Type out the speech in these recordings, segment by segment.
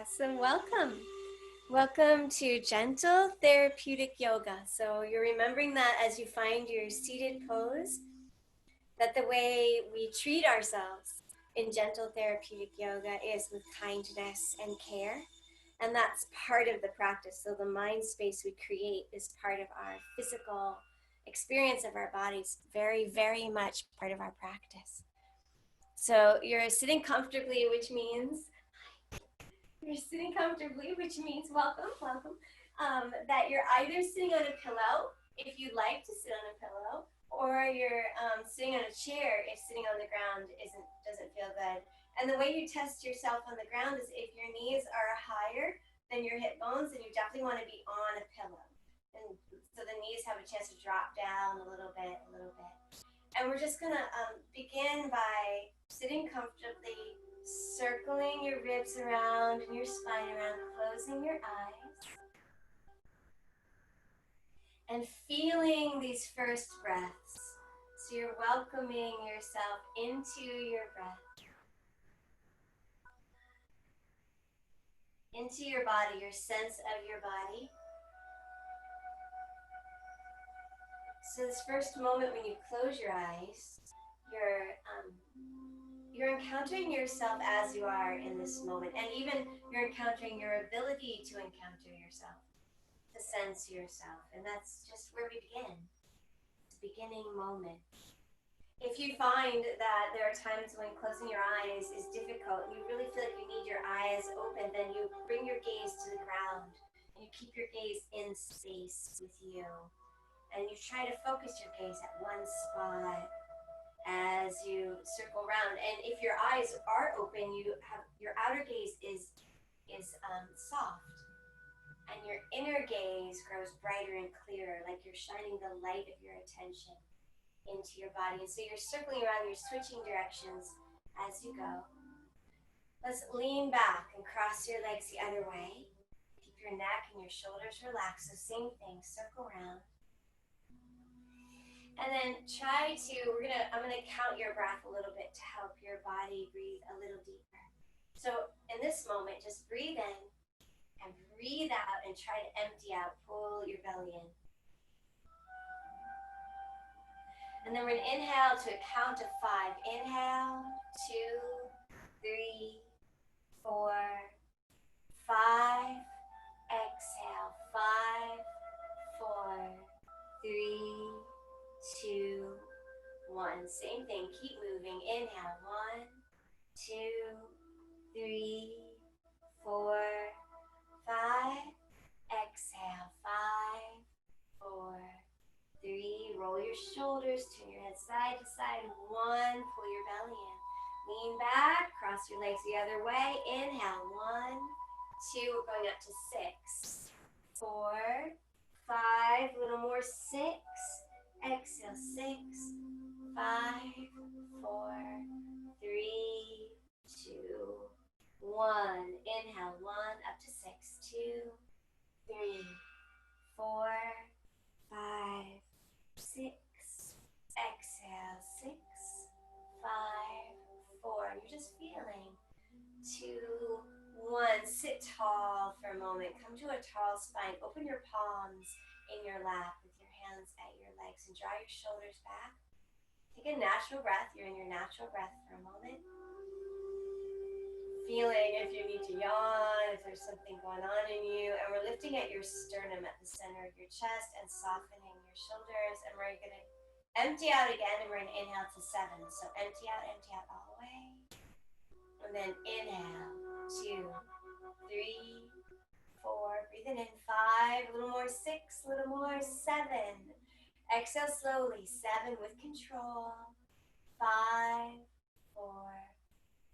Awesome. Welcome. Welcome to Gentle Therapeutic Yoga. So you're remembering that as you find your seated pose, that the way we treat ourselves in Gentle Therapeutic Yoga is with kindness and care. And that's part of the practice. So the mind space we create is part of our physical experience of our bodies, very, very much part of our practice. So you're sitting comfortably, which means welcome, welcome. That you're either sitting on a pillow if you'd like to sit on a pillow, or you're sitting on a chair if sitting on the ground doesn't feel good. And the way you test yourself on the ground is if your knees are higher than your hip bones, then you definitely want to be on a pillow. And so the knees have a chance to drop down a little bit. And we're just gonna begin by sitting comfortably, circling your ribs around and your spine around, closing your eyes, and feeling these first breaths. So you're welcoming yourself into your breath, into your body, your sense of your body. So this first moment when you close your eyes, you're encountering yourself as you are in this moment, and even you're encountering your ability to encounter yourself, to sense yourself, and that's just where we begin. It's a beginning moment. If you find that there are times when closing your eyes is difficult, you really feel like you need your eyes open, then you bring your gaze to the ground, and you keep your gaze in space with you, and you try to focus your gaze at one spot as you circle around. And if your eyes are open, your outer gaze is soft, and your inner gaze grows brighter and clearer, like you're shining the light of your attention into your body. And so you're circling around, you're switching directions as you go. Let's lean back and cross your legs the other way. Keep your neck and your shoulders relaxed. So same thing, circle around. And then I'm gonna count your breath a little bit to help your body breathe a little deeper. So in this moment, just breathe in and breathe out and try to empty out, pull your belly in. And then we're gonna inhale to a count of 5. Inhale, 2, 3, 4, 5. Exhale, 5, 4, 3, 2, 1. Same thing, keep moving. Inhale, 1, 2, 3, 4, 5. Exhale, 5, 4, 3. Roll your shoulders, turn your head side to side. 1, pull your belly in. Lean back, cross your legs the other way. Inhale, 1, 2. We're going up to 6, 4, 5. A little more, 6. Exhale, 6, 5, 4, 3, 2, 1. Inhale, 1, up to 6, 2, 3, 4, 5, 6. Exhale, 6, 5, 4. And you're just feeling 2, 1. Sit tall for a moment. Come to a tall spine. Open your palms in your lap with your hands at your legs and draw your shoulders back. Take a natural breath. You're in your natural breath for a moment. Feeling if you need to yawn, if there's something going on in you. And we're lifting at your sternum at the center of your chest and softening your shoulders. And we're going to empty out again, and we're going to inhale to 7. So empty out all the way. And then inhale, 2, 3, 4, breathing in, 5, a little more, 6, a little more, 7. Exhale slowly, 7 with control, 5, 4,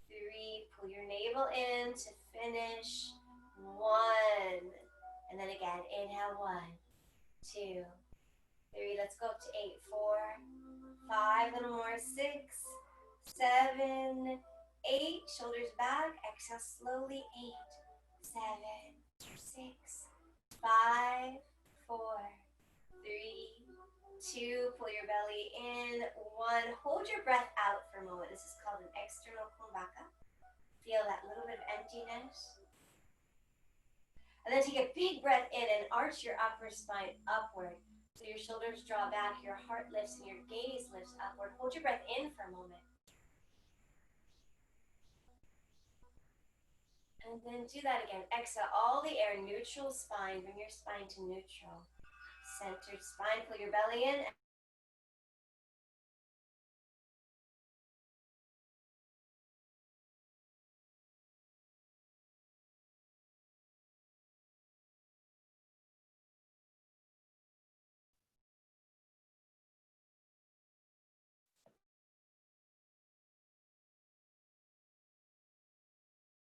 3. Pull your navel in to finish, 1. And then again, inhale, 1, 2, 3. Let's go up to 8, 4, 5, a little more, 6, 7, 8. Shoulders back, exhale slowly, 8, 7, 6, 5, 4, 3, 2. Pull your belly in, 1. Hold your breath out for a moment. This is called an external kumbhaka. Feel that little bit of emptiness. And then take a big breath in and arch your upper spine upward. So your shoulders draw back, your heart lifts, and your gaze lifts upward. Hold your breath in for a moment. And then do that again. Exhale all the air, neutral spine. Bring your spine to neutral. Centered spine, pull your belly in.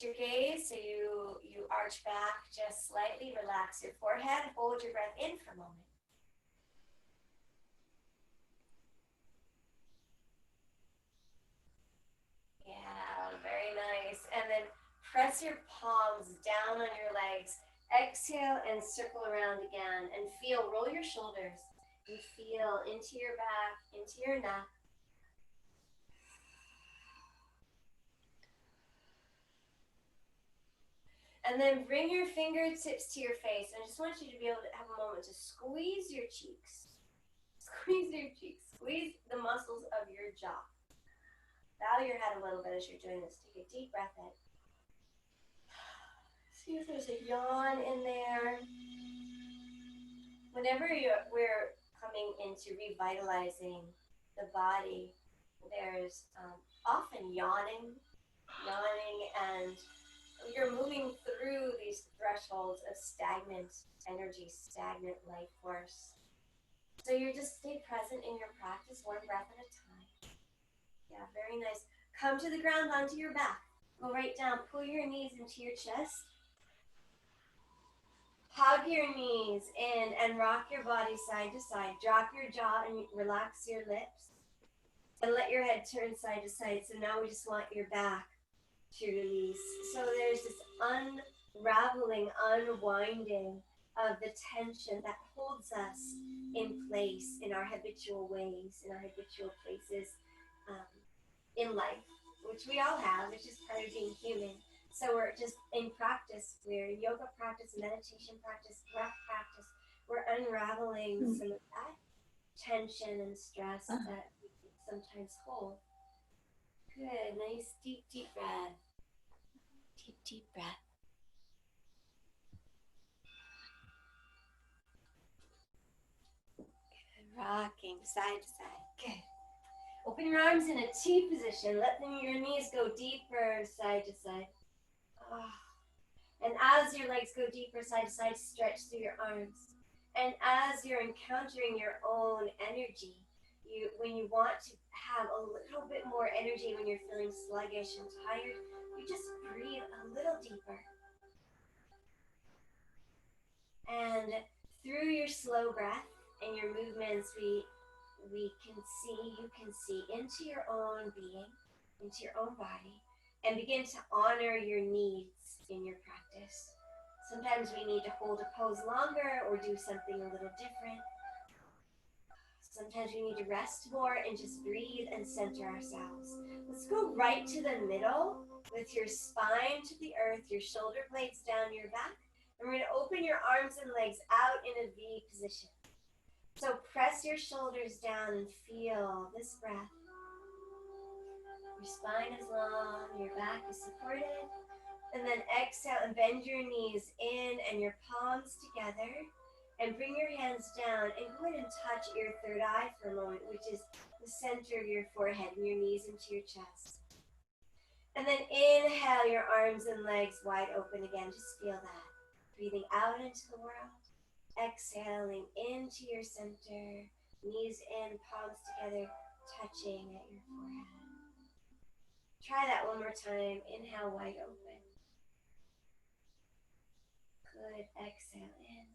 Your gaze, so you arch back just slightly, relax your forehead, hold your breath in for a moment. Yeah, very nice. And then press your palms down on your legs. Exhale and circle around again and feel, roll your shoulders and feel into your back, into your neck. And then bring your fingertips to your face. I just want you to be able to have a moment to squeeze your cheeks. Squeeze your cheeks. Squeeze the muscles of your jaw. Bow your head a little bit as you're doing this. Take a deep breath in. See if there's a yawn in there. Whenever we're coming into revitalizing the body, there's often yawning, and you're moving through these thresholds of stagnant energy, stagnant life force. So you just stay present in your practice, one breath at a time. Yeah, very nice. Come to the ground, onto your back. Go right down, pull your knees into your chest. Hug your knees in and rock your body side to side. Drop your jaw and relax your lips. And let your head turn side to side. So now we just want your back to release. So there's this unraveling, unwinding of the tension that holds us in place in our habitual ways, in our habitual places in life, which we all have. It's just part of being human. So we're just in practice, we're yoga practice, meditation practice, breath practice. We're unraveling some of that tension and stress that we can sometimes hold. Good, nice deep, deep breath. Deep, deep breath. Good, rocking side to side. Good. Open your arms in a T position. Let your knees go deeper side to side. Oh. And as your legs go deeper side to side, stretch through your arms. And as you're encountering your own energy, when you want to have a little bit more energy, when you're feeling sluggish and tired, you just breathe a little deeper. And through your slow breath and your movements, you can see into your own being, into your own body, and begin to honor your needs in your practice. Sometimes we need to hold a pose longer or do something a little different. Sometimes we need to rest more and just breathe and center ourselves. Let's go right to the middle with your spine to the earth, your shoulder blades down your back. And we're going to open your arms and legs out in a V position. So press your shoulders down and feel this breath. Your spine is long, your back is supported. And then exhale and bend your knees in and your palms together. And bring your hands down and go ahead and touch your third eye for a moment, which is the center of your forehead and your knees into your chest. And then inhale your arms and legs wide open again. Just feel that. Breathing out into the world. Exhaling into your center. Knees in, palms together, touching at your forehead. Try that one more time. Inhale wide open. Good. Exhale in.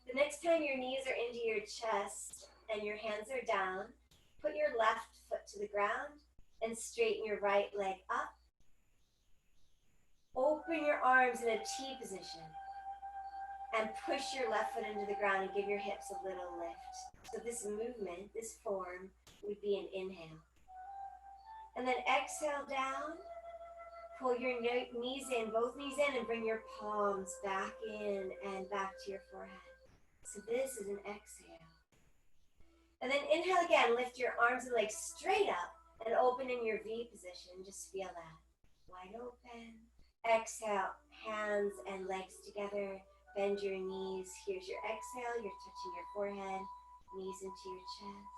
The next time your knees are into your chest and your hands are down, put your left foot to the ground and straighten your right leg up. Open your arms in a T position and push your left foot into the ground and give your hips a little lift. So this movement, this form, would be an inhale. And then exhale down, Pull your knees in, both knees in, and bring your palms back in and back to your forehead. So this is an exhale. And then inhale again, lift your arms and legs straight up and open in your V position. Just feel that. Wide open. Exhale, hands and legs together. Bend your knees. Here's your exhale. You're touching your forehead, knees into your chest.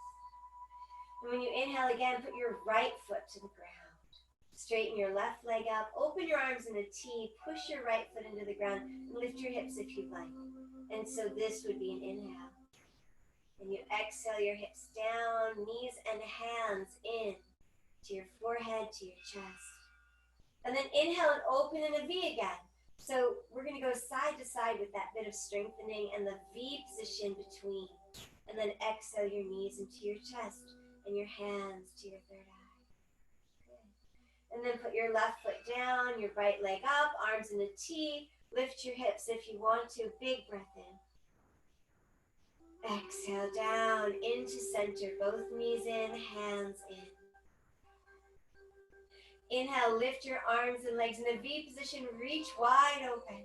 And when you inhale again, put your right foot to the ground. Straighten your left leg up. Open your arms in a T. Push your right foot into the ground. And lift your hips if you'd like. And so this would be an inhale. And you exhale your hips down, knees and hands in to your forehead, to your chest. And then inhale and open in a V again. So we're going to go side to side with that bit of strengthening and the V position between. And then exhale your knees into your chest and your hands to your third eye. Good. And then put your left foot down, your right leg up, arms in a T. Lift your hips if you want to. Big breath in. Exhale down into center. Both knees in, hands in. Inhale, lift your arms and legs in a V position. Reach wide open.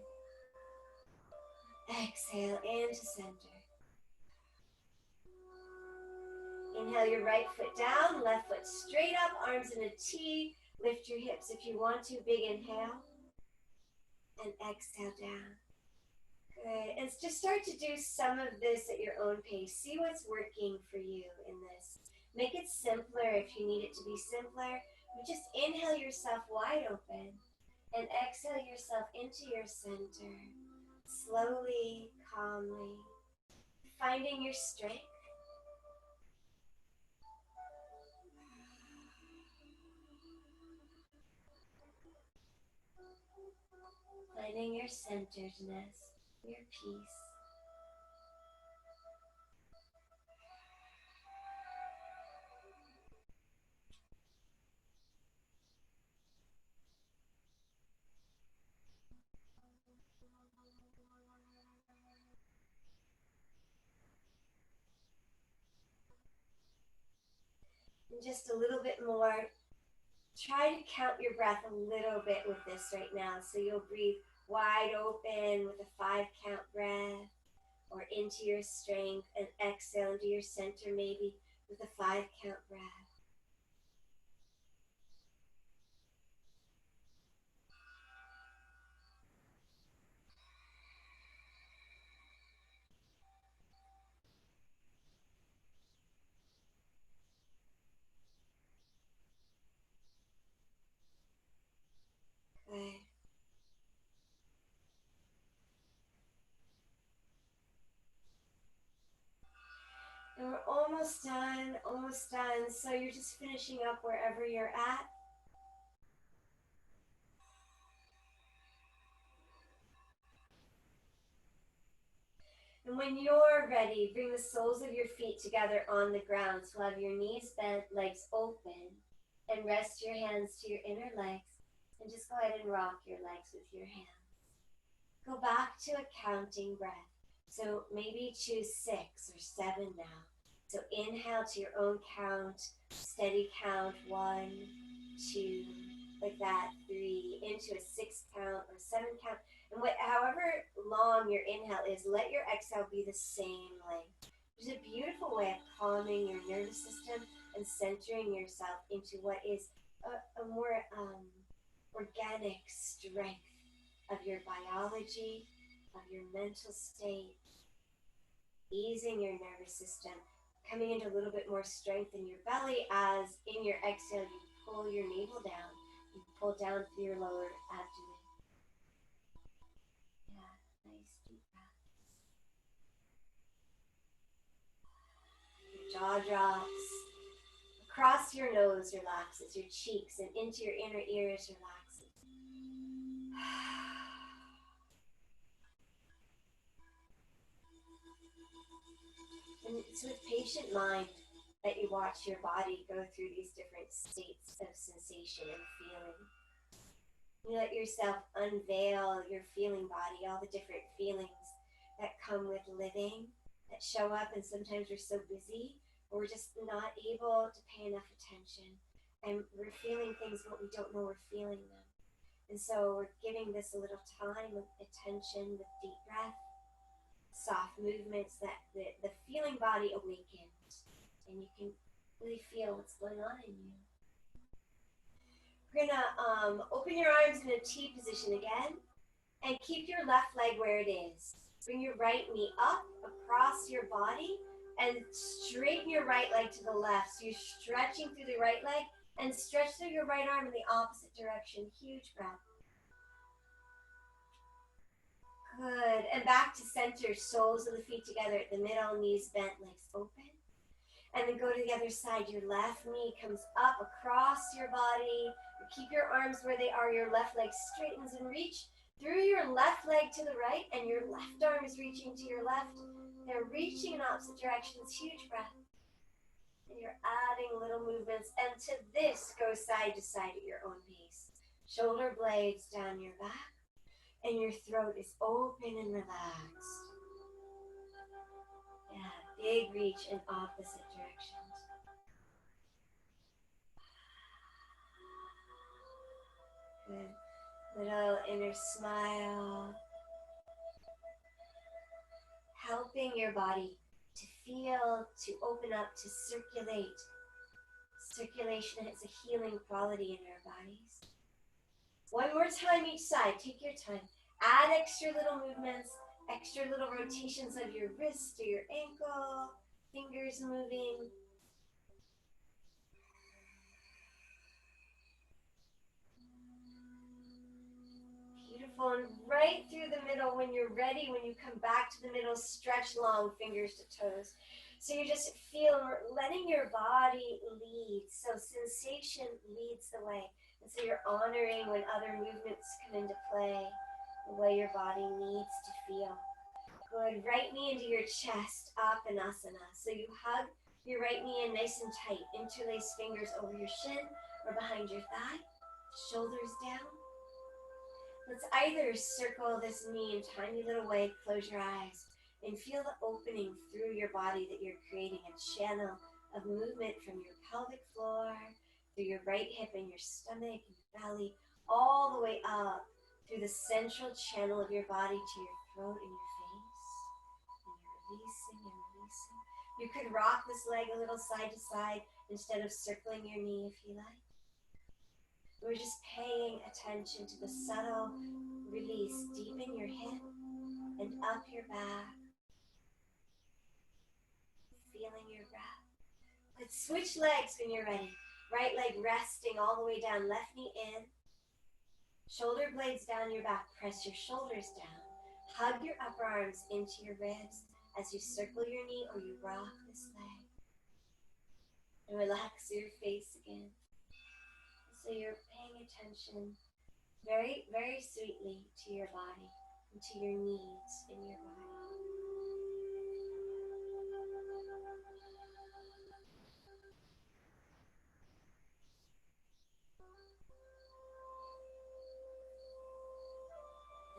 Exhale into center. Inhale your right foot down, left foot straight up, arms in a T. Lift your hips if you want to. Big inhale. And exhale down. Good. And just start to do some of this at your own pace. See what's working for you in this. Make it simpler if you need it to be simpler. But just inhale yourself wide open and exhale yourself into your center. Slowly, calmly, finding your strength. Finding your centeredness, your peace. And just a little bit more. Try to count your breath a little bit with this right now. So you'll breathe wide open with a 5-count breath, or into your strength, and exhale into your center maybe with a 5-count breath. Good. And we're almost done, almost done. So you're just finishing up wherever you're at. And when you're ready, bring the soles of your feet together on the ground. So have your knees bent, legs open, and rest your hands to your inner legs. And just go ahead and rock your legs with your hands. Go back to a counting breath. So maybe choose 6 or 7 now. So inhale to your own count, steady count, 1, 2, like that, 3, into a 6 count or 7 count. And however long your inhale is, let your exhale be the same length. It's a beautiful way of calming your nervous system and centering yourself into what is a more organic strength of your biology, of your mental state, easing your nervous system, coming into a little bit more strength in your belly as in your exhale you pull your navel down, you pull down through your lower abdomen. Yeah, nice deep breath. Your jaw drops, across your nose relaxes, your cheeks and into your inner ears relaxes. And it's with patient mind that you watch your body go through these different states of sensation and feeling. You let yourself unveil your feeling body, all the different feelings that come with living, that show up, and sometimes we're so busy or we're just not able to pay enough attention. And we're feeling things, but we don't know we're feeling them. And so we're giving this a little time of attention with deep breath, soft movements that the feeling body awakens, and you can really feel what's going on in you. We're gonna open your arms in a T position again, and keep your left leg where it is. Bring your right knee up across your body and straighten your right leg to the left. So you're stretching through the right leg and stretch through your right arm in the opposite direction. Huge breath. Good. And back to center, soles of the feet together at the middle, knees bent, legs open. And then go to the other side. Your left knee comes up across your body. Keep your arms where they are. Your left leg straightens and reach through your left leg to the right, and your left arm is reaching to your left. They're reaching in opposite directions. Huge breath. And you're adding little movements. And to this, go side to side at your own pace. Shoulder blades down your back, and your throat is open and relaxed. Yeah, big reach in opposite directions. Good. Little inner smile. Helping your body to feel, to open up, to circulate. Circulation has a healing quality in our bodies. One more time each side. Take your time. Add extra little movements, extra little rotations of your wrist or your ankle, fingers moving. Beautiful. And right through the middle, when you're ready, when you come back to the middle, stretch long, fingers to toes. So you just feel letting your body lead. So sensation leads the way. And so you're honoring when other movements come into play, the way your body needs to feel. Good. Right knee into your chest, Apanasana. So you hug your right knee in nice and tight. Interlace fingers over your shin or behind your thigh. Shoulders down. Let's either circle this knee in a tiny little way, close your eyes, and feel the opening through your body that you're creating a channel of movement from your pelvic floor, through your right hip and your stomach and your belly, all the way up through the central channel of your body to your throat and your face. And you're releasing and releasing. You could rock this leg a little side to side instead of circling your knee if you like. We're just paying attention to the subtle release deep in your hip and up your back. Feeling your breath. Let's switch legs when you're ready. Right leg resting all the way down, left knee in. Shoulder blades down your back. Press your shoulders down. Hug your upper arms into your ribs as you circle your knee or you rock this leg. And relax your face again. So you're paying attention very, very sweetly to your body and to your needs in your body.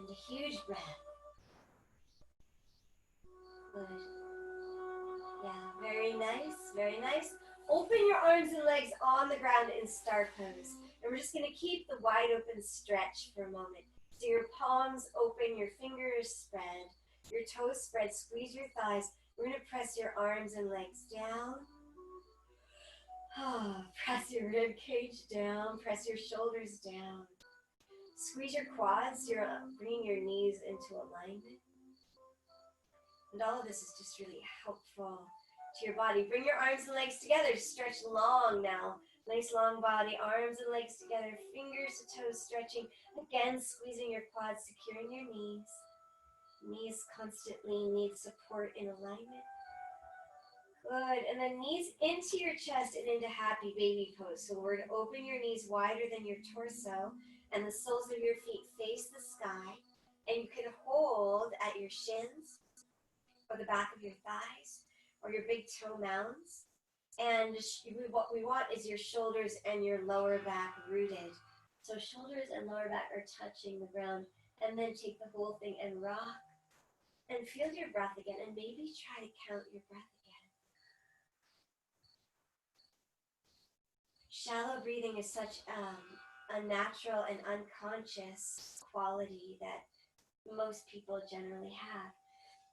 And a huge breath. Good. Yeah, very nice, very nice. Open your arms and legs on the ground in star pose. And we're just going to keep the wide open stretch for a moment. So your palms open, your fingers spread, your toes spread, squeeze your thighs. We're going to press your arms and legs down. Press your rib cage down, press your shoulders down. Squeeze your quads, you're bringing your knees into alignment. And all of this is just really helpful to your body. Bring your arms and legs together. Stretch long now. Nice long body. Arms and legs together. Fingers to toes stretching. Again, squeezing your quads, securing your knees. Knees constantly need support in alignment. Good. And then knees into your chest and into happy baby pose. So we're going to open your knees wider than your torso. And the soles of your feet face the sky. And you can hold at your shins or the back of your thighs, or your big toe mounds. And what we want is your shoulders and your lower back rooted. So shoulders and lower back are touching the ground. And then take the whole thing and rock. And feel your breath again. And maybe try to count your breath again. Shallow breathing is such unnatural and unconscious quality that most people generally have.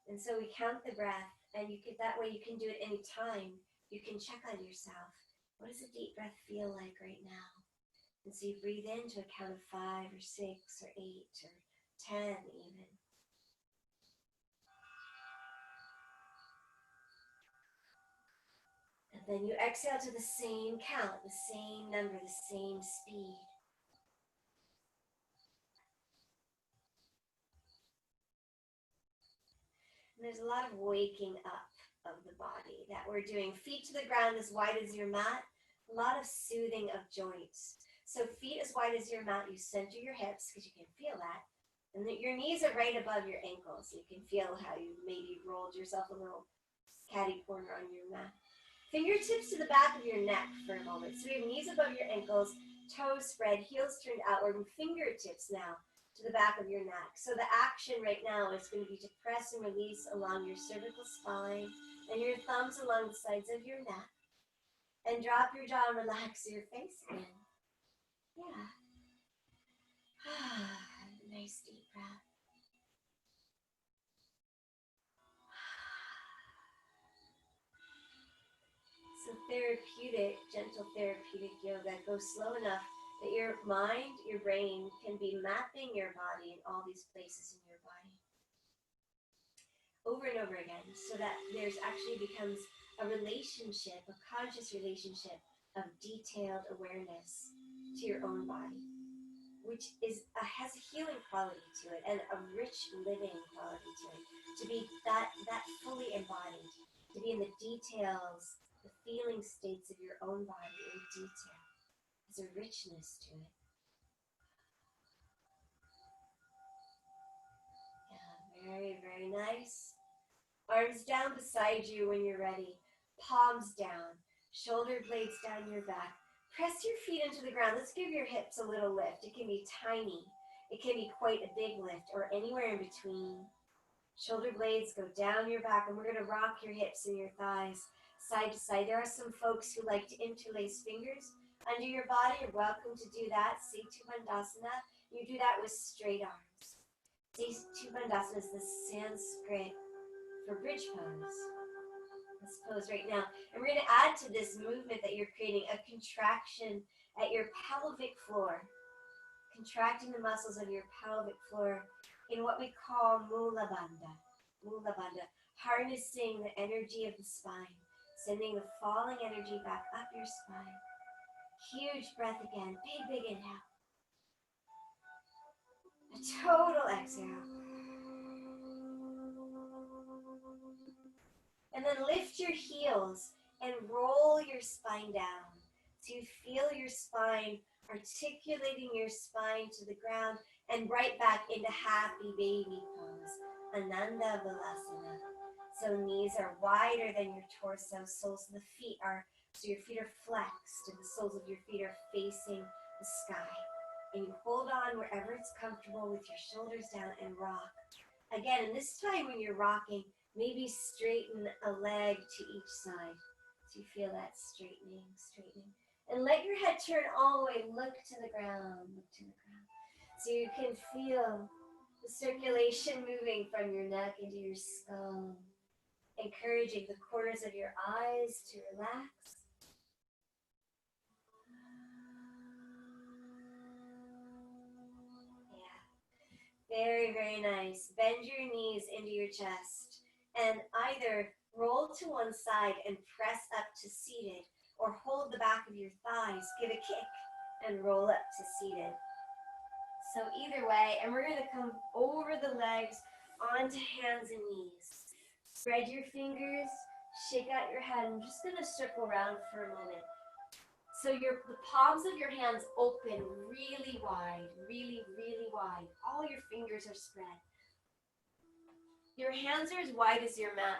And so we count the breath, and that way you can do it anytime. You can check on yourself. What does a deep breath feel like right now? And so you breathe in to a count of 5 or 6 or 8 or 10 even. And then you exhale to the same count, the same number, the same speed. And there's a lot of waking up of the body that we're doing. Feet to the ground as wide as your mat. A lot of soothing of joints. So feet as wide as your mat, you center your hips because you can feel that. And that your knees are right above your ankles. You can feel how you maybe rolled yourself a little catty corner on your mat. Fingertips to the back of your neck for a moment. So we have knees above your ankles, toes spread, heels turned outward, and fingertips now to the back of your neck. So the action right now is going to be to press and release along your cervical spine and your thumbs along the sides of your neck. And drop your jaw and relax your face again. Yeah. Nice deep breath. So therapeutic, gentle therapeutic yoga goes slow enough that your mind, your brain can be mapping your body in all these places in your body over and over again, so that there's actually becomes a relationship, a conscious relationship of detailed awareness to your own body, which has a healing quality to it and a rich living quality to it. To be that fully embodied, to be in the details, the feeling states of your own body in detail. There's a richness to it. Yeah, very, very nice. Arms down beside you when you're ready. Palms down. Shoulder blades down your back. Press your feet into the ground. Let's give your hips a little lift. It can be tiny. It can be quite a big lift, or anywhere in between. Shoulder blades go down your back, and we're going to rock your hips and your thighs side to side. There are some folks who like to interlace fingers under your body. You're welcome to do that. Setu Bandhasana. You do that with straight arms. Setu Bandhasana is the Sanskrit for bridge pose. This pose right now. And we're going to add to this movement that you're creating a contraction at your pelvic floor. Contracting the muscles of your pelvic floor in what we call Mula Bandha. Mula Bandha. Harnessing the energy of the spine. Sending the falling energy back up your spine. Huge breath again. Big, big inhale. A total exhale. And then lift your heels and roll your spine down. So you feel your spine, articulating your spine to the ground and right back into happy baby pose, Ananda Balasana. So knees are wider than your torso, soles of the feet are, so your feet are flexed and the soles of your feet are facing the sky. And you hold on wherever it's comfortable with your shoulders down and rock. Again, and this time when you're rocking, maybe straighten a leg to each side. So you feel that straightening. And let your head turn all the way, look to the ground. So you can feel the circulation moving from your neck into your skull, encouraging the corners of your eyes to relax. Very, very nice. Bend your knees into your chest and either roll to one side and press up to seated, or hold the back of your thighs, give a kick, and roll up to seated. So either way, and we're going to come over the legs onto hands and knees. Spread your fingers, shake out your head. I'm just going to circle around for a moment. So the palms of your hands open really wide, really, really wide. All your fingers are spread. Your hands are as wide as your mat,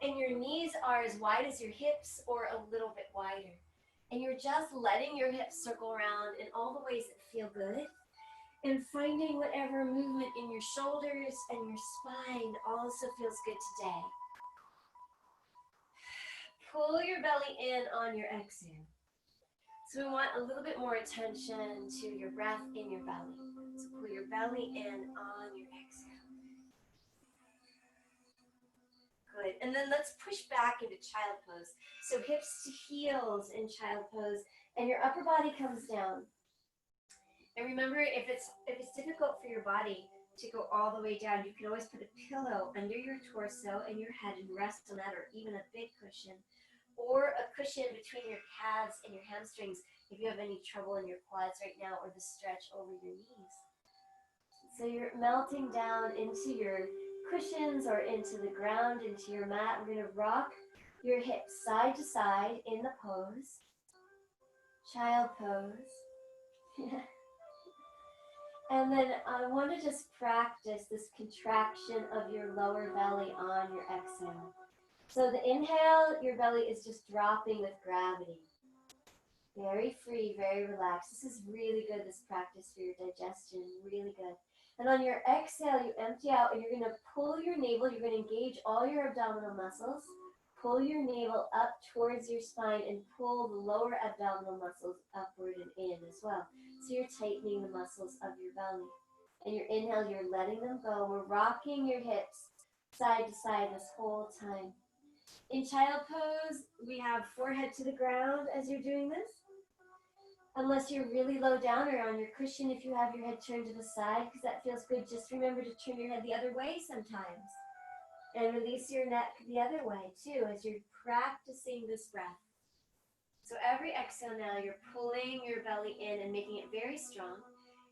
and your knees are as wide as your hips or a little bit wider. And you're just letting your hips circle around in all the ways that feel good, and finding whatever movement in your shoulders and your spine also feels good today. Pull your belly in on your exhale. So we want a little bit more attention to your breath in your belly. So pull your belly in on your exhale. Good. And then let's push back into child pose. So hips to heels in child pose, and your upper body comes down. And remember, if it's difficult for your body to go all the way down, you can always put a pillow under your torso and your head and rest on that, or even a big cushion, or a cushion between your calves and your hamstrings if you have any trouble in your quads right now, or the stretch over your knees. So you're melting down into your cushions or into the ground, into your mat. We're going to rock your hips side to side in the pose. Child pose. And then I want to just practice this contraction of your lower belly on your exhale. So the inhale, your belly is just dropping with gravity. Very free, very relaxed. This is really good, this practice for your digestion, really good. And on your exhale, you empty out and you're going to pull your navel. You're going to engage all your abdominal muscles. Pull your navel up towards your spine and pull the lower abdominal muscles upward and in as well. So you're tightening the muscles of your belly. And your inhale, you're letting them go. We're rocking your hips side to side this whole time. In child pose, we have forehead to the ground as you're doing this. Unless you're really low down or on your cushion, if you have your head turned to the side, because that feels good, just remember to turn your head the other way sometimes. And release your neck the other way too as you're practicing this breath. So every exhale now, you're pulling your belly in and making it very strong.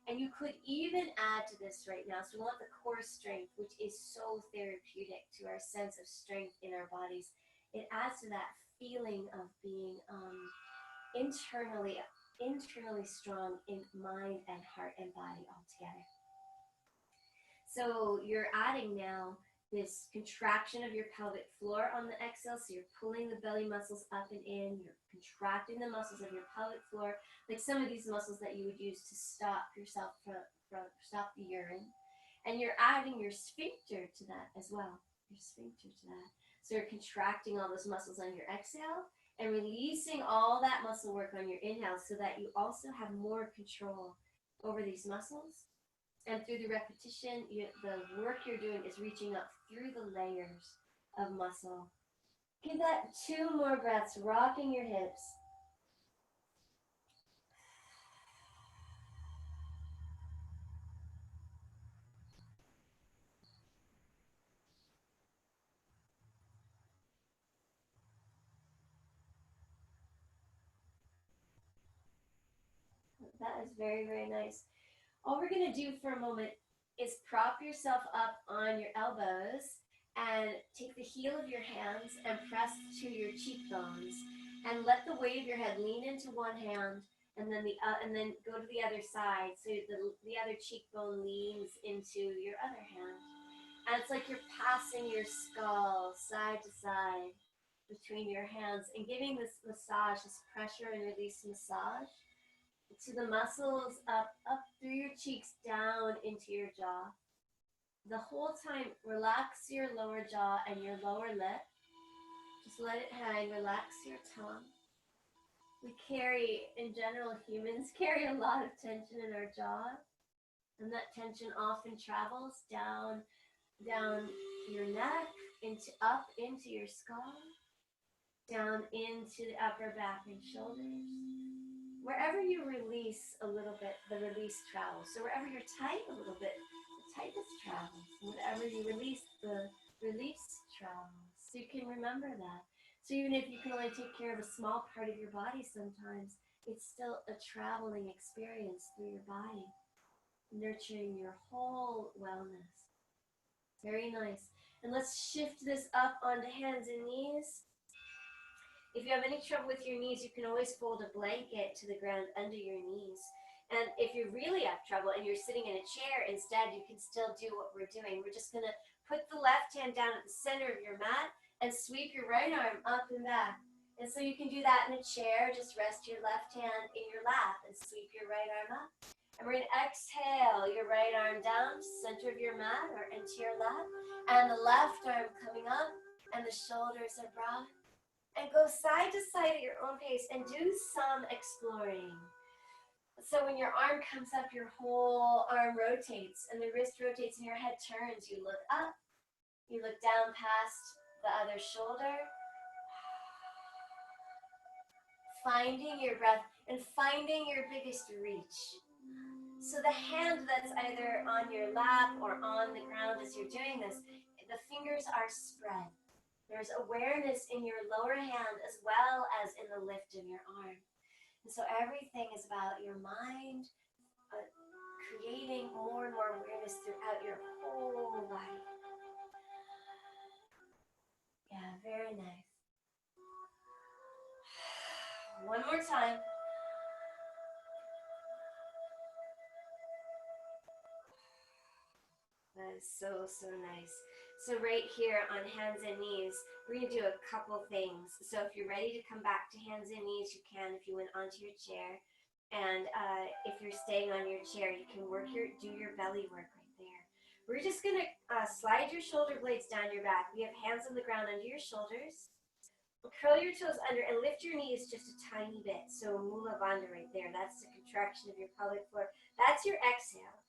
And you could even add to this right now. So we want the core strength, which is so therapeutic to our sense of strength in our bodies. It adds to that feeling of being internally strong in mind and heart and body all together. So you're adding now this contraction of your pelvic floor on the exhale. So you're pulling the belly muscles up and in. You're contracting the muscles of your pelvic floor, like some of these muscles that you would use to stop yourself from stop the urine. And you're adding your sphincter to that as well. Your sphincter to that. So you're contracting all those muscles on your exhale and releasing all that muscle work on your inhale so that you also have more control over these muscles. And through the repetition, the work you're doing is reaching up through the layers of muscle. Give that 2 more breaths, rocking your hips. That is very, very nice. All we're going to do for a moment is prop yourself up on your elbows and take the heel of your hands and press to your cheekbones and let the weight of your head lean into one hand and then go to the other side so the other cheekbone leans into your other hand. And it's like you're passing your skull side to side between your hands and giving this massage, this pressure and release massage to the muscles up through your cheeks, down into your jaw. The whole time, relax your lower jaw and your lower lip. Just let it hang, relax your tongue. We carry, in general, humans carry a lot of tension in our jaw. And that tension often travels down your neck, up into your skull, down into the upper back and shoulders. Wherever you release a little bit, the release travels. So wherever you're tight a little bit, the tightness travels. Whatever you release, the release travels. So you can remember that. So even if you can only take care of a small part of your body sometimes, it's still a traveling experience through your body, nurturing your whole wellness. Very nice. And let's shift this up onto hands and knees. If you have any trouble with your knees, you can always fold a blanket to the ground under your knees. And if you really have trouble and you're sitting in a chair instead, you can still do what we're doing. We're just going to put the left hand down at the center of your mat and sweep your right arm up and back. And so you can do that in a chair. Just rest your left hand in your lap and sweep your right arm up. And we're going to exhale your right arm down to the center of your mat or into your lap. And the left arm coming up and the shoulders are broad. And go side to side at your own pace and do some exploring. So when your arm comes up, your whole arm rotates and the wrist rotates and your head turns. You look up, you look down past the other shoulder, finding your breath and finding your biggest reach. So the hand that's either on your lap or on the ground as you're doing this, the fingers are spread. There's awareness in your lower hand as well as in the lift of your arm. And so everything is about your mind, creating more and more awareness throughout your whole body. Yeah, very nice. One more time. That is so, so nice. So right here on hands and knees, we're going to do a couple things. So if you're ready to come back to hands and knees, you can if you went onto your chair. And if you're staying on your chair, you can do your belly work right there. We're just going to slide your shoulder blades down your back. We have hands on the ground under your shoulders. Curl your toes under and lift your knees just a tiny bit. So Mula Bandha right there. That's the contraction of your pelvic floor. That's your exhale.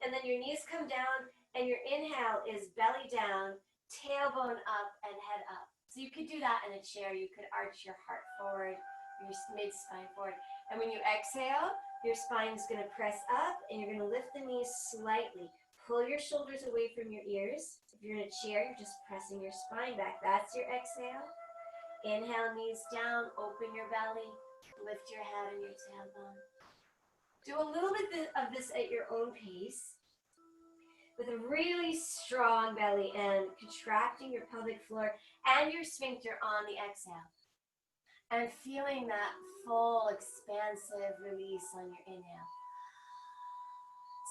And then your knees come down and your inhale is belly down, tailbone up, and head up. So you could do that in a chair. You could arch your heart forward, your mid-spine forward. And when you exhale, your spine is going to press up and you're going to lift the knees slightly. Pull your shoulders away from your ears. If you're in a chair, you're just pressing your spine back. That's your exhale. Inhale, knees down, open your belly, lift your head and your tailbone. Do a little bit of this at your own pace with a really strong belly and contracting your pelvic floor and your sphincter on the exhale. And feeling that full expansive release on your inhale.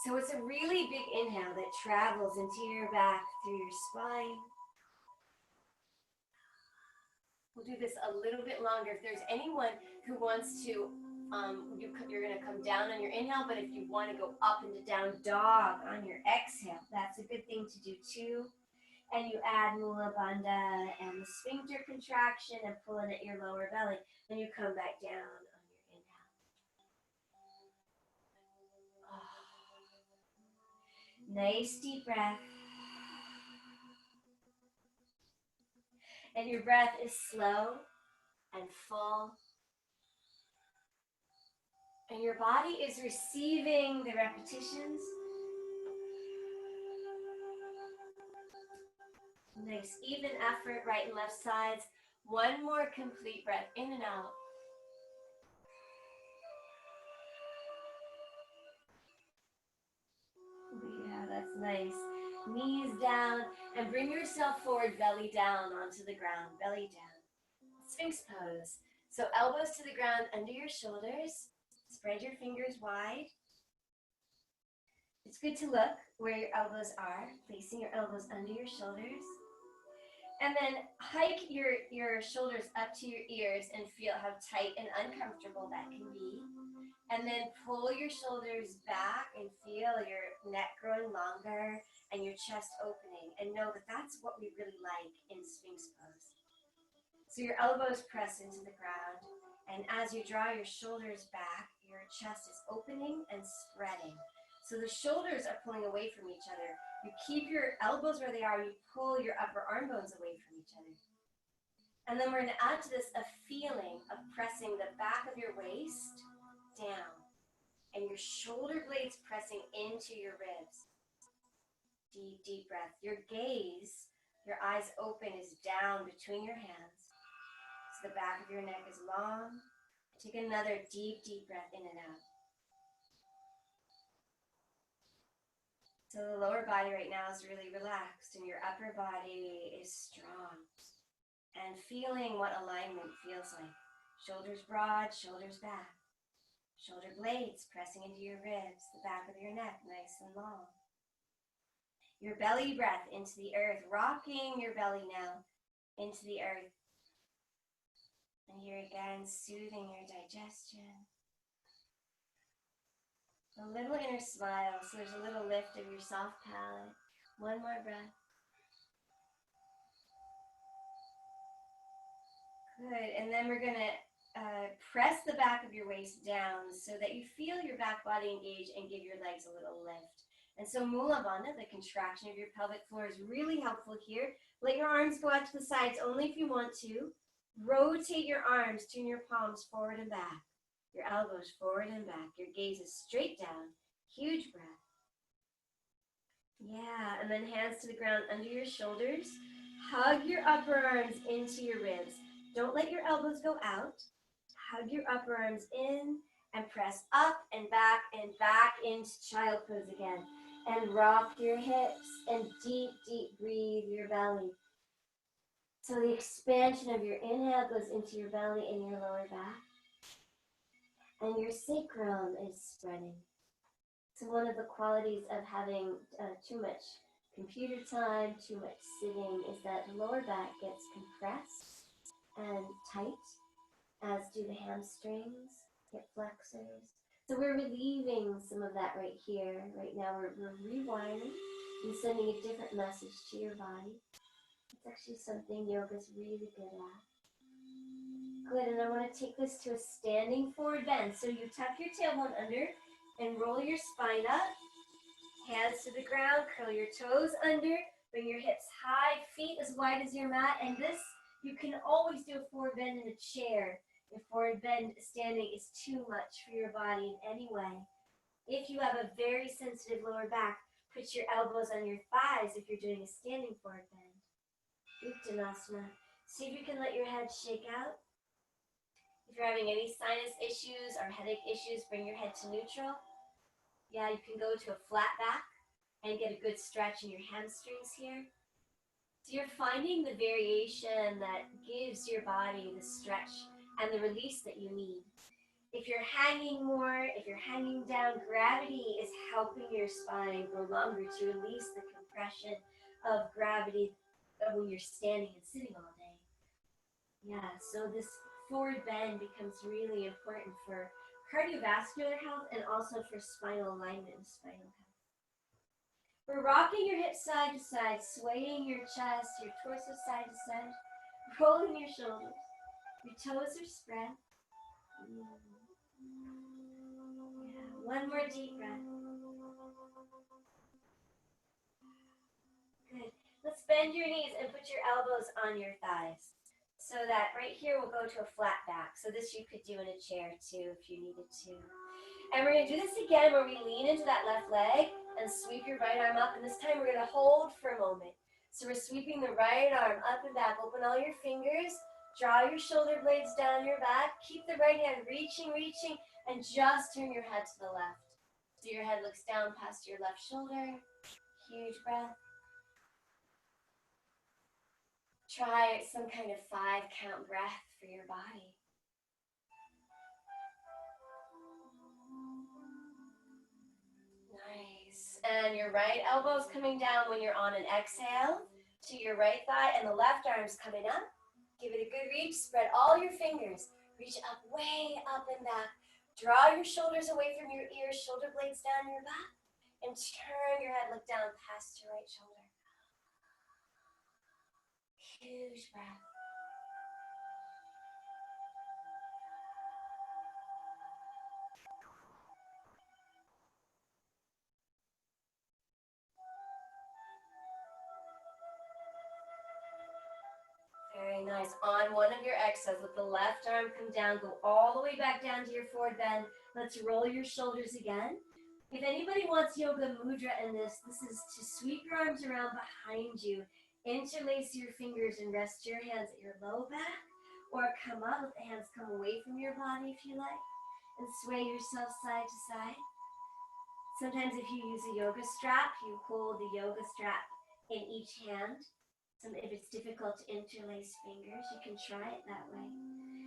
So it's a really big inhale that travels into your back through your spine. We'll do this a little bit longer. If there's anyone who wants to, you're going to come down on your inhale, but if you want to go up into down dog on your exhale, that's a good thing to do too. And you add Mula Bandha and the sphincter contraction and pulling at your lower belly. Then you come back down on your inhale. Oh. Nice deep breath. And your breath is slow and full. And your body is receiving the repetitions. Nice even effort, right and left sides. One more complete breath, in and out. Yeah, that's nice. Knees down and bring yourself forward, belly down onto the ground, belly down. Sphinx pose. So elbows to the ground under your shoulders. Spread your fingers wide. It's good to look where your elbows are, placing your elbows under your shoulders. And then hike your shoulders up to your ears and feel how tight and uncomfortable that can be. And then pull your shoulders back and feel your neck growing longer and your chest opening. And know that that's what we really like in Sphinx pose. So your elbows press into the ground. And as you draw your shoulders back, your chest is opening and spreading. So the shoulders are pulling away from each other. You keep your elbows where they are, you pull your upper arm bones away from each other. And then we're going to add to this a feeling of pressing the back of your waist down and your shoulder blades pressing into your ribs. Deep, deep breath. Your gaze, your eyes open, is down between your hands. So the back of your neck is long. Take another deep, deep breath in and out. So the lower body right now is really relaxed and your upper body is strong. And feeling what alignment feels like. Shoulders broad, shoulders back. Shoulder blades pressing into your ribs, the back of your neck nice and long. Your belly breath into the earth, rocking your belly now into the earth. And here again, soothing your digestion. A little inner smile, so there's a little lift of your soft palate. One more breath. Good. And then we're going to press the back of your waist down so that you feel your back body engage and give your legs a little lift. And so Mula Bandha, the contraction of your pelvic floor, is really helpful here. Let your arms go out to the sides only if you want to. Rotate your arms, turn your palms forward and back. Your elbows forward and back. Your gaze is straight down. Huge breath. Yeah, and then hands to the ground under your shoulders. Hug your upper arms into your ribs. Don't let your elbows go out. Hug your upper arms in and press up and back into child pose again. And rock your hips and deep, deep breathe your belly. So the expansion of your inhale goes into your belly and your lower back. And your sacrum is spreading. So one of the qualities of having too much computer time, too much sitting, is that the lower back gets compressed and tight, as do the hamstrings, hip flexors. So we're relieving some of that right here. Right now we're rewiring and sending a different message to your body. It's actually something yoga's really good at. Good, and I want to take this to a standing forward bend. So you tuck your tailbone under and roll your spine up. Hands to the ground, curl your toes under, bring your hips high, feet as wide as your mat. And this, you can always do a forward bend in a chair if forward bend standing is too much for your body in any way. If you have a very sensitive lower back, put your elbows on your thighs if you're doing a standing forward bend. Uttanasana. See if you can let your head shake out. If you're having any sinus issues or headache issues, bring your head to neutral. Yeah, you can go to a flat back and get a good stretch in your hamstrings here. So you're finding the variation that gives your body the stretch and the release that you need. If you're hanging more, if you're hanging down, gravity is helping your spine grow longer to release the compression of gravity when you're standing and sitting all day. Yeah, so this forward bend becomes really important for cardiovascular health and also for spinal alignment and spinal health. We're rocking your hips side to side, swaying your chest, your torso side to side, rolling your shoulders. Your toes are spread. Yeah, one more deep breath. Good. Let's bend your knees and put your elbows on your thighs. So that right here we'll go to a flat back. So this you could do in a chair too if you needed to. And we're going to do this again where we lean into that left leg and sweep your right arm up. And this time we're going to hold for a moment. So we're sweeping the right arm up and back. Open all your fingers. Draw your shoulder blades down your back. Keep the right hand reaching, and just turn your head to the left. So your head looks down past your left shoulder. Huge breath. Try some kind of 5-count breath for your body. Nice. And your right elbow's coming down when you're on an exhale to your right thigh, and the left arm's coming up. Give it a good reach. Spread all your fingers. Reach up, way up and back. Draw your shoulders away from your ears, shoulder blades down your back, and turn your head, look down past your right shoulder. Huge breath. Very nice. On one of your exhales, let the left arm come down, go all the way back down to your forward bend. Let's roll your shoulders again. If anybody wants yoga mudra in this, this is to sweep your arms around behind you, interlace your fingers and rest your hands at your low back, or come up, let the hands come away from your body if you like, and sway yourself side to side. Sometimes if you use a yoga strap, you hold the yoga strap in each hand. If it's difficult to interlace fingers, you can try it that way.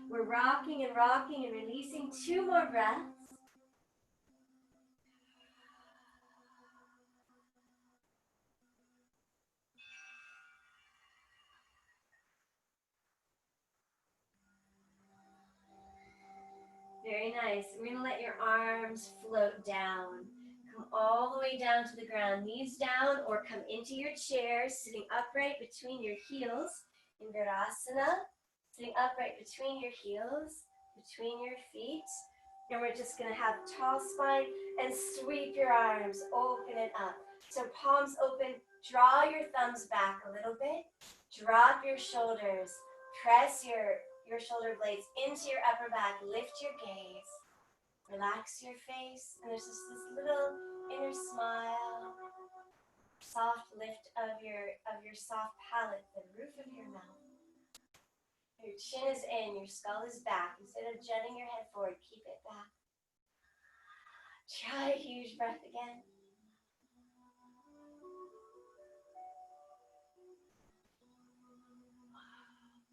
We're rocking and releasing. 2 more breaths. Very nice. We're going to let your arms float down. Come all the way down to the ground. Knees down or come into your chair, sitting upright between your heels in Virasana. Sitting upright between your heels, between your feet. And we're just going to have tall spine and sweep your arms open and up. So palms open, draw your thumbs back a little bit. Drop your shoulders. Press your shoulder blades into your upper back. Lift your gaze. Relax your face. And there's just this little inner smile. Soft lift of your soft palate, the roof of your mouth. Your chin is in, your skull is back. Instead of jutting your head forward, keep it back. Try a huge breath again.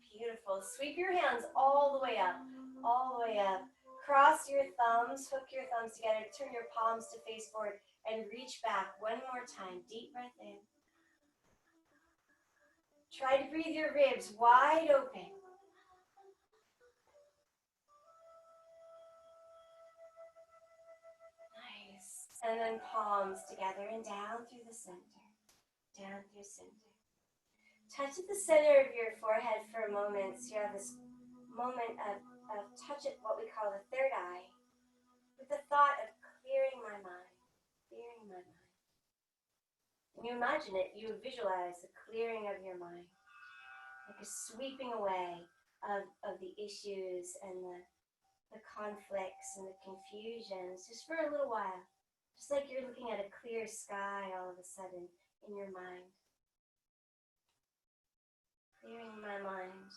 Beautiful. Sweep your hands all the way up, all the way up. Cross your thumbs, hook your thumbs together, turn your palms to face forward, and reach back one more time. Deep breath in. Try to breathe your ribs wide open. Nice. And then palms together and down through the center. Down through center. Touch at the center of your forehead for a moment. So you have this moment of touch at what we call the third eye. With the thought of clearing my mind. Clearing my mind. When you imagine it, you visualize the clearing of your mind. Like a sweeping away of the issues and the conflicts and the confusions, just for a little while. Just like you're looking at a clear sky all of a sudden in your mind. Clearing my mind.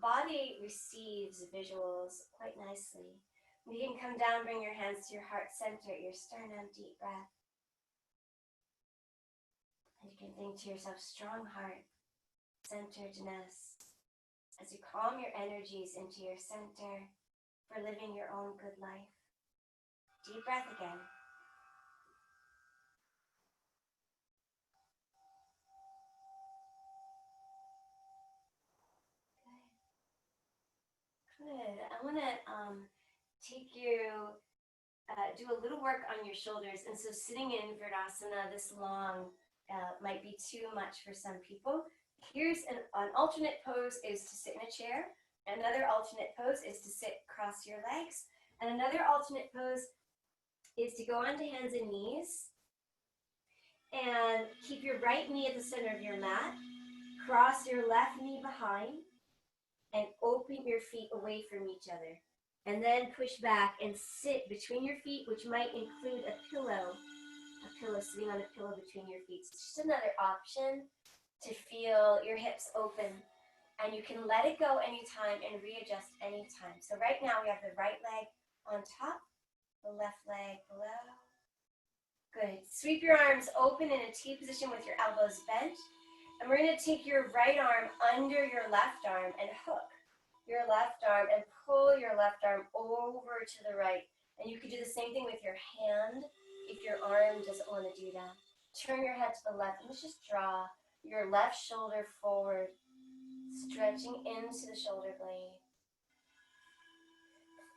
Body receives visuals quite nicely. You can come down, bring your hands to your heart center, your sternum, deep breath. And you can think to yourself, strong heart, centeredness. As you calm your energies into your center for living your own good life. Deep breath again. Good. I want to take you, do a little work on your shoulders. And so sitting in Virasana this long might be too much for some people. Here's an alternate pose is to sit in a chair. Another alternate pose is to sit cross your legs. And another alternate pose is to go onto hands and knees. And keep your right knee at the center of your mat. Cross your left knee behind. And open your feet away from each other. And then push back and sit between your feet, which might include a pillow sitting on a pillow between your feet. So it's just another option to feel your hips open. And you can let it go anytime and readjust anytime. So right now we have the right leg on top, the left leg below. Good. Sweep your arms open in a T position with your elbows bent. And we're going to take your right arm under your left arm and hook your left arm and pull your left arm over to the right. And you could do the same thing with your hand if your arm doesn't want to do that. Turn your head to the left and let's just draw your left shoulder forward, stretching into the shoulder blade.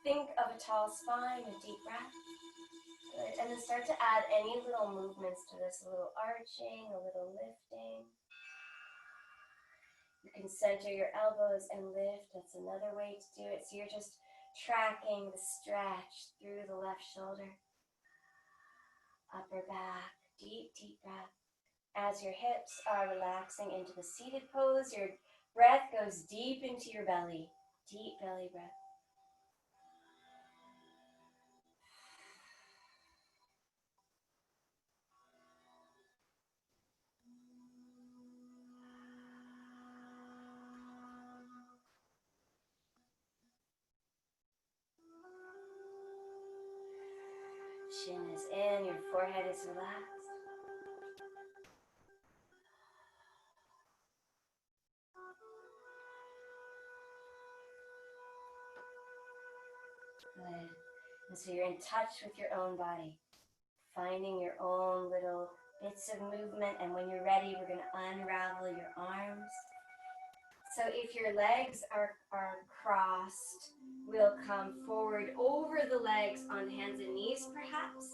Think of a tall spine, a deep breath. Good. And then start to add any little movements to this, a little arching, a little lifting. You can center your elbows and lift. That's another way to do it. So you're just tracking the stretch through the left shoulder. Upper back, deep, deep breath. As your hips are relaxing into the seated pose, your breath goes deep into your belly. Deep belly breath. Chin is in, your forehead is relaxed. Good. And so you're in touch with your own body, finding your own little bits of movement. And when you're ready, we're going to unravel your arms. So if your legs are crossed, we'll come forward over the legs on hands and knees perhaps,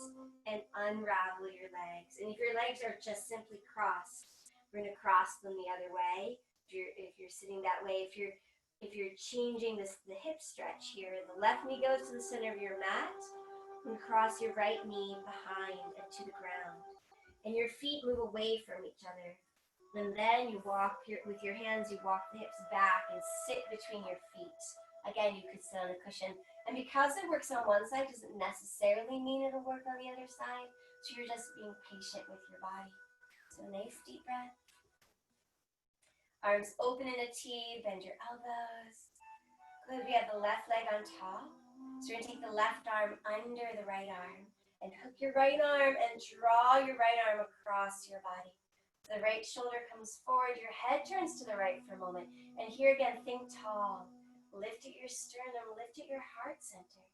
and unravel your legs. And if your legs are just simply crossed, we're going to cross them the other way. If you're sitting that way, if If you're changing the hip stretch here, the left knee goes to the center of your mat and cross your right knee behind and to the ground. And your feet move away from each other. And then you walk with your hands, you walk the hips back and sit between your feet. Again, you could sit on a cushion. And because it works on one side doesn't necessarily mean it'll work on the other side. So you're just being patient with your body. So nice deep breath. Arms open in a T, bend your elbows. Good, we have the left leg on top. So we're gonna take the left arm under the right arm and hook your right arm and draw your right arm across your body. The right shoulder comes forward, your head turns to the right for a moment. And here again, think tall. Lift at your sternum, lift at your heart center.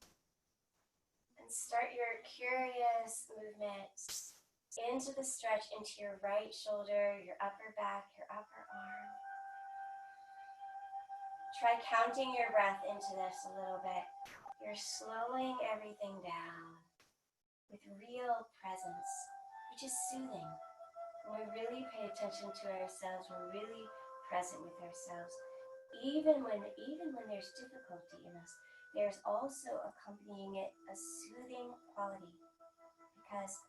And start your curious movement into the stretch into your right shoulder, your upper back, your upper arm. Try counting your breath into this a little bit. You're slowing everything down with real presence, which is soothing. When we really pay attention to ourselves, we're really present with ourselves. Even when there's difficulty in us, there's also accompanying it a soothing quality, because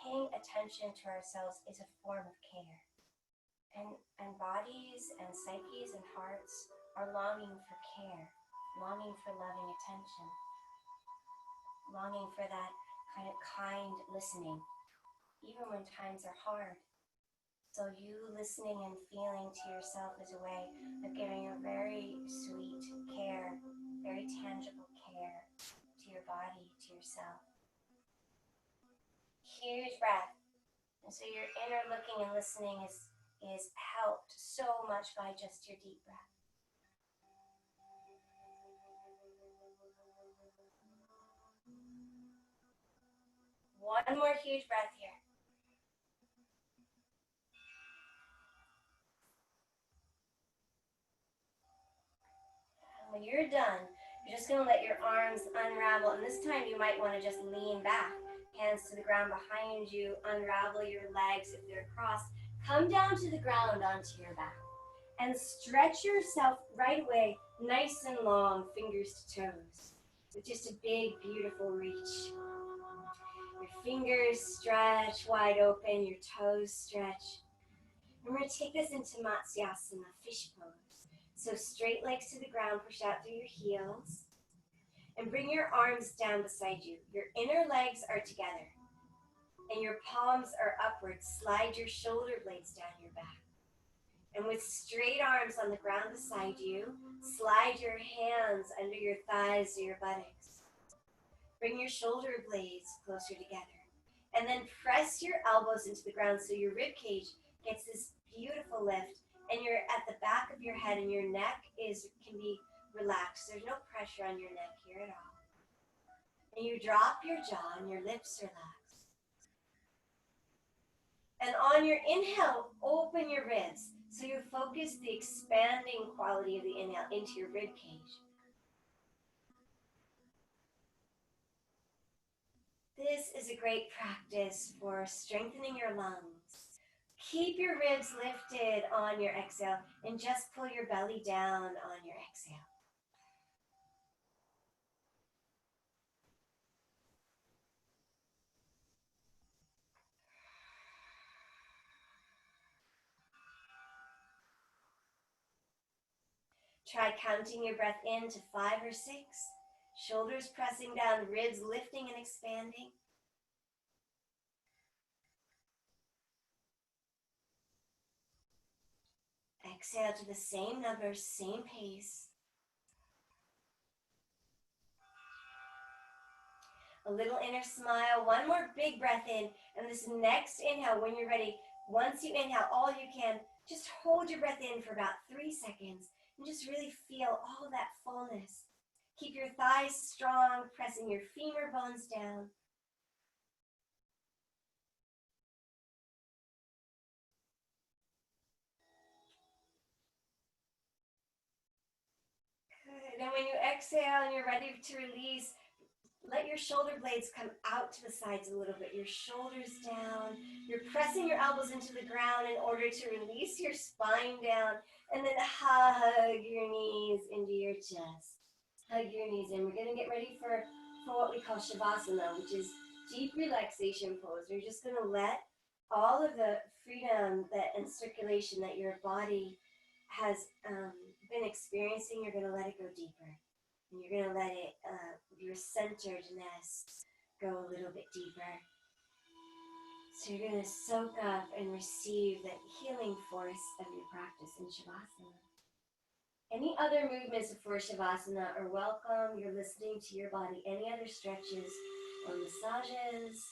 paying attention to ourselves is a form of care. And bodies and psyches and hearts are longing for care, longing for loving attention, longing for that kind listening, even when times are hard. So you listening and feeling to yourself is a way of giving a very sweet care, very tangible care to your body, to yourself. Huge breath. And so your inner looking and listening is helped so much by just your deep breath. One more huge breath here. And when you're done, you're just going to let your arms unravel. And this time you might want to just lean back. Hands to the ground behind you. Unravel your legs if they're crossed. Come down to the ground onto your back. And stretch yourself right away, nice and long, fingers to toes. With just a big, beautiful reach. Your fingers stretch wide open, your toes stretch. And we're going to take this into Matsyasana, fish pose. So straight legs to the ground, push out through your heels. And bring your arms down beside you. Your inner legs are together. And your palms are upwards. Slide your shoulder blades down your back. And with straight arms on the ground beside you, slide your hands under your thighs to your buttocks. Bring your shoulder blades closer together. And then press your elbows into the ground so your rib cage gets this beautiful lift. And you're at the back of your head and your neck can be relaxed. There's no pressure on your neck here at all. And you drop your jaw and your lips relax. And on your inhale, open your ribs. So you focus the expanding quality of the inhale into your rib cage. This is a great practice for strengthening your lungs. Keep your ribs lifted on your exhale and just pull your belly down on your exhale. Try counting your breath in to 5 or 6. Shoulders pressing down, ribs lifting and expanding. Exhale to the same number, same pace. A little inner smile. One more big breath in. And this next inhale, when you're ready, once you inhale all you can, just hold your breath in for about 3 seconds and just really feel all that fullness. Keep your thighs strong, pressing your femur bones down. Good. And when you exhale and you're ready to release, Let your shoulder blades come out to the sides a little bit. Your shoulders down. You're pressing your elbows into the ground in order to release your spine down. And then hug your knees into your chest. Hug your knees in. We're going to get ready for what we call Shavasana, which is deep relaxation pose. You're just going to let all of the freedom and circulation that your body has been experiencing, you're going to let it go deeper. And you're going to let it, your centeredness, go a little bit deeper. So you're going to soak up and receive that healing force of your practice in Shavasana. Any other movements for Shavasana are welcome. You're listening to your body. Any other stretches or massages.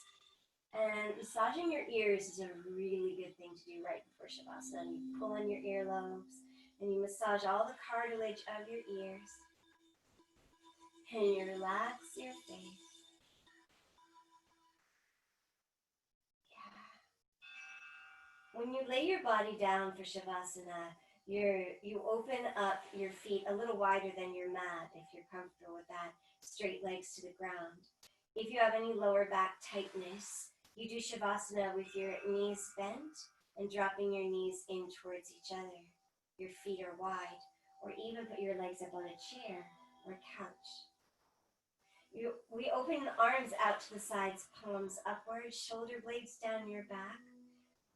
And massaging your ears is a really good thing to do right before Shavasana. You pull on your earlobes and you massage all the cartilage of your ears. And you relax your face. Yeah. When you lay your body down for Shavasana, you open up your feet a little wider than your mat if you're comfortable with that. Straight legs to the ground. If you have any lower back tightness, you do Shavasana with your knees bent and dropping your knees in towards each other. Your feet are wide, or even put your legs up on a chair or a couch. We open the arms out to the sides, palms upward, shoulder blades down your back.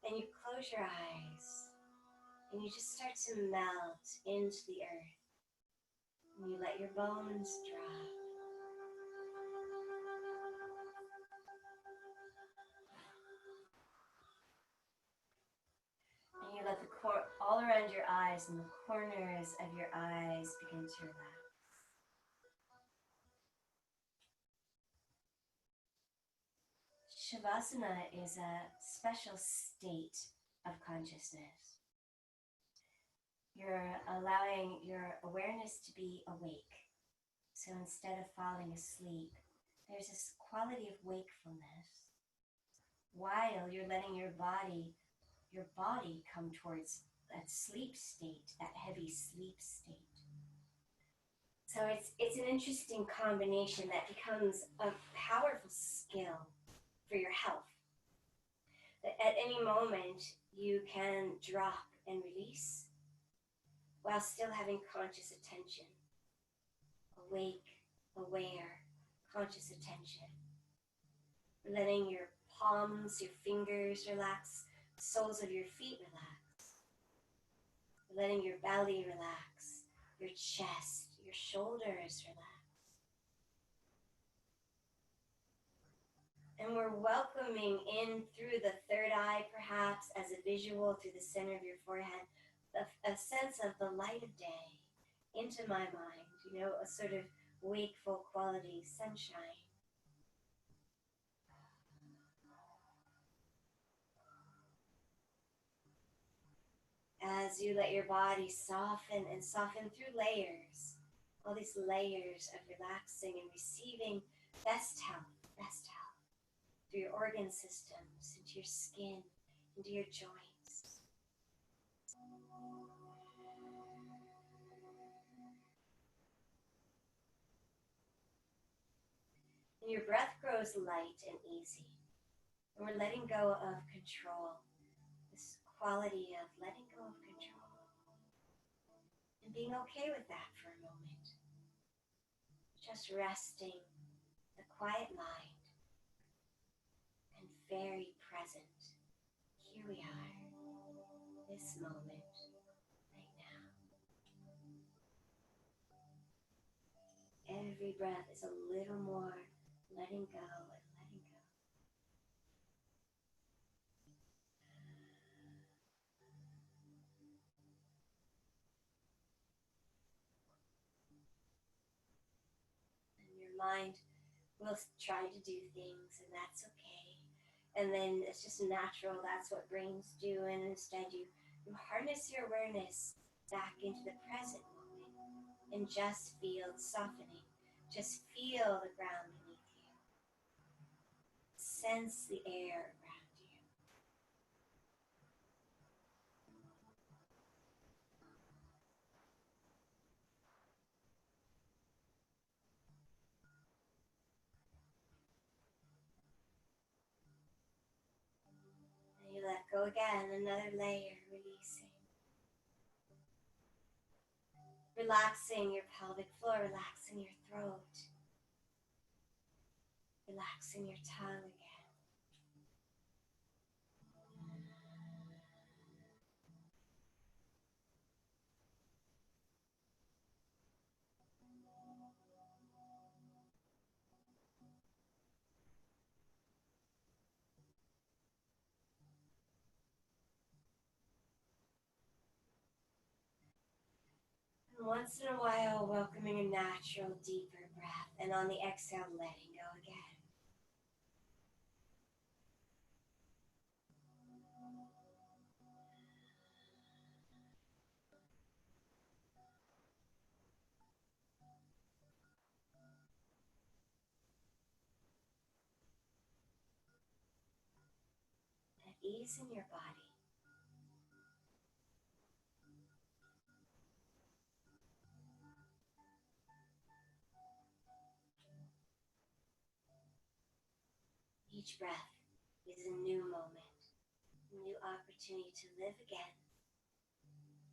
Then you close your eyes and you just start to melt into the earth. And you let your bones drop. And you let all around your eyes and the corners of your eyes begin to relax. Shavasana is a special state of consciousness. You're allowing your awareness to be awake. So instead of falling asleep, there's this quality of wakefulness while you're letting your body come towards that sleep state, that heavy sleep state. So it's an interesting combination that becomes a powerful skill for your health. That at any moment you can drop and release while still having conscious attention. Awake, aware, conscious attention. Letting your palms, your fingers relax, the soles of your feet relax. Letting your belly relax, your chest, your shoulders relax. And we're welcoming in through the third eye, perhaps as a visual through the center of your forehead, a sense of the light of day into my mind, a sort of wakeful quality, sunshine. As you let your body soften and soften through layers, all these layers of relaxing and receiving best health through your organ systems, into your skin, into your joints. And your breath grows light and easy. And we're letting go of control, this quality of letting go of control. And being okay with that for a moment. Just resting the quiet mind and very present. Here we are, this moment, right now. Every breath is a little more letting go and letting go. And your mind will try to do things, and that's okay. And then it's just natural, that's what brains do. And instead you harness your awareness back into the present moment and just feel softening. Just feel the ground beneath you. Sense the air around you. go again, another layer, releasing. Relaxing your pelvic floor, relaxing your throat, relaxing your tongue again. And once in a while, welcoming a natural, deeper breath, and on the exhale, letting go again. At ease in your body. Each breath is a new moment, a new opportunity to live again,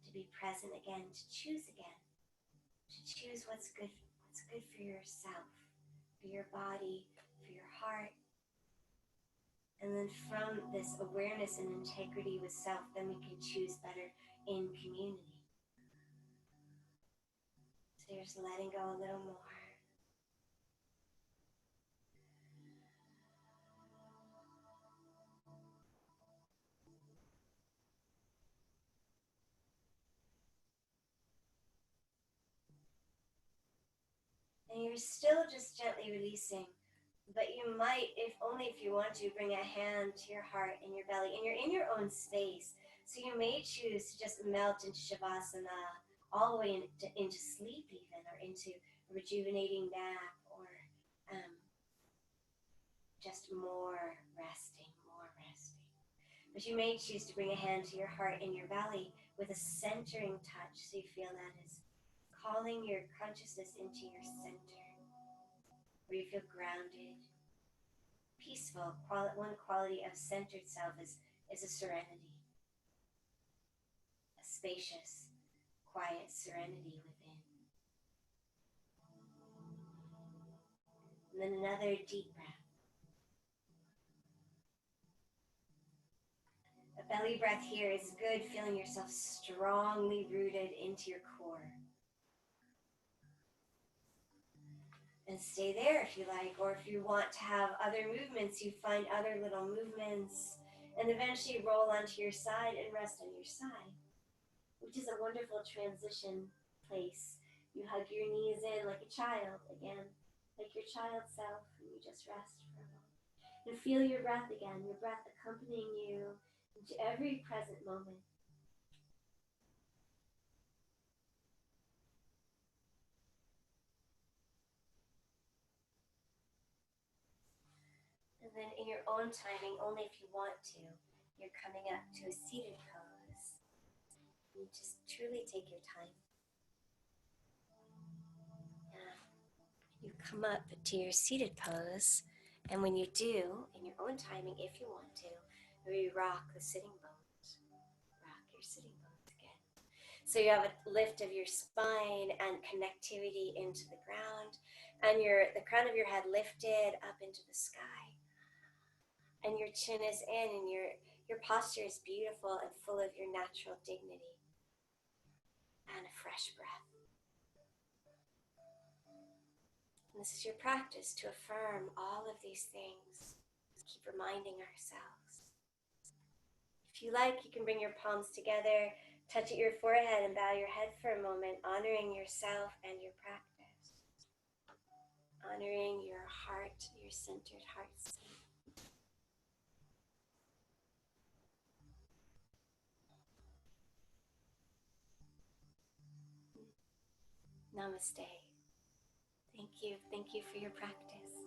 to be present again, to choose again, to choose what's good for yourself, for your body, for your heart. And then from this awareness and integrity with self, then we can choose better in community. So you're just letting go a little more. And you're still just gently releasing. But you might, if only if you want to, bring a hand to your heart and your belly. And you're in your own space. So you may choose to just melt into Shavasana, all the way into sleep even, or into a rejuvenating nap, or just more resting. But you may choose to bring a hand to your heart and your belly with a centering touch, so you feel that is calling your consciousness into your center, where you feel grounded, peaceful. One quality of centered self is a serenity, a spacious, quiet serenity within. And then another deep breath. A belly breath here is good, feeling yourself strongly rooted into your core. And stay there if you like, or if you want to have other movements, you find other little movements, and eventually roll onto your side and rest on your side, which is a wonderful transition place. You hug your knees in like a child again, like your child self, and you just rest for a moment. And feel your breath again, your breath accompanying you into every present moment. And then in your own timing, only if you want to, you're coming up to a seated pose. You just truly take your time. You come up to your seated pose, and when you do, in your own timing, if you want to, you rock the sitting bones. Rock your sitting bones again. So you have a lift of your spine and connectivity into the ground, and the crown of your head lifted up into the sky. And your chin is in, and your posture is beautiful and full of your natural dignity. And a fresh breath. And this is your practice to affirm all of these things. Keep reminding ourselves. If you like, you can bring your palms together, touch at your forehead, and bow your head for a moment, honoring yourself and your practice. Honoring your heart, your centered heart state. Namaste. Thank you for your practice.